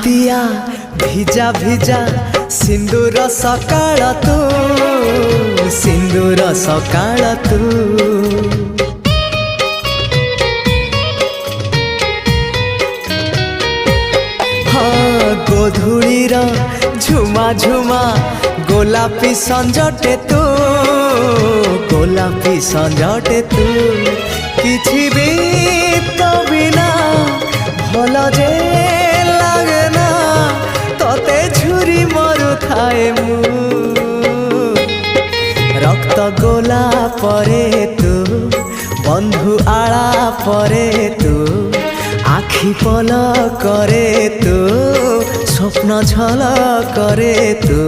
ହାଲଦିଆ ଭିଜା ଭିଜା ସିନ୍ଦୁର ସକାଳ ତୁ, ସିନ୍ଦୁର ସକାଳ ତୁ। ହଁ ଗୋଧୂଳିର ଝୁମା ଝୁମା ଗୋଲାପୀ ସଞ୍ଜଟେ ତୁ, ଗୋଲାପୀ ସଞ୍ଜଟେ ତୁ। କିଛି ବି ତ ବିନା ଭଲ ଯେ ଲାଗେ ନା, ତତେ ଝୁରି ମରୁଥାଏ ମୁଁ। ରକ୍ତ ଗୋଲା ପରେ ତୁ, ବନ୍ଧୁ ଆଳା ପରେ ତୁ, আখি পলকরে তু, স্বপ্ন ঝলকরে তু।